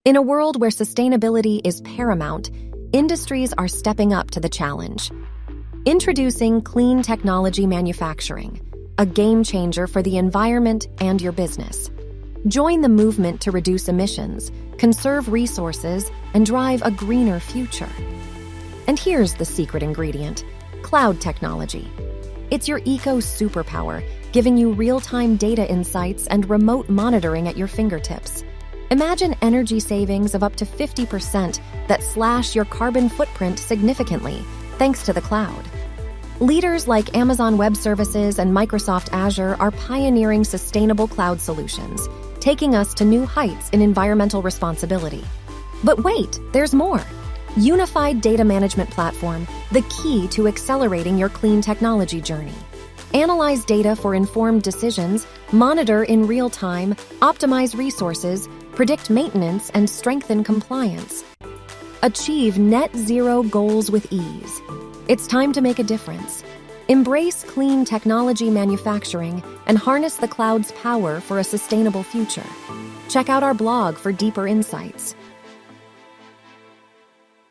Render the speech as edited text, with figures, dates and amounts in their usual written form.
In a world where sustainability is paramount, industries are stepping up to the challenge. Introducing clean technology manufacturing, a game changer for the environment and your business. Join the movement to reduce emissions, conserve resources, and drive a greener future. And here's the secret ingredient: cloud technology. It's your eco-superpower, giving you real-time data insights and remote monitoring at your fingertips. Imagine energy savings of up to 50% that slash your carbon footprint significantly, thanks to the cloud. Leaders like Amazon Web Services and Microsoft Azure are pioneering sustainable cloud solutions, taking us to new heights in environmental responsibility. But wait, there's more. Unified Data Management Platform, the key to accelerating your clean technology journey. Analyze data for informed decisions, monitor in real time, optimize resources, predict maintenance, and strengthen compliance. Achieve net zero goals with ease. It's time to make a difference. Embrace clean technology manufacturing and harness the cloud's power for a sustainable future. Check out our blog for deeper insights.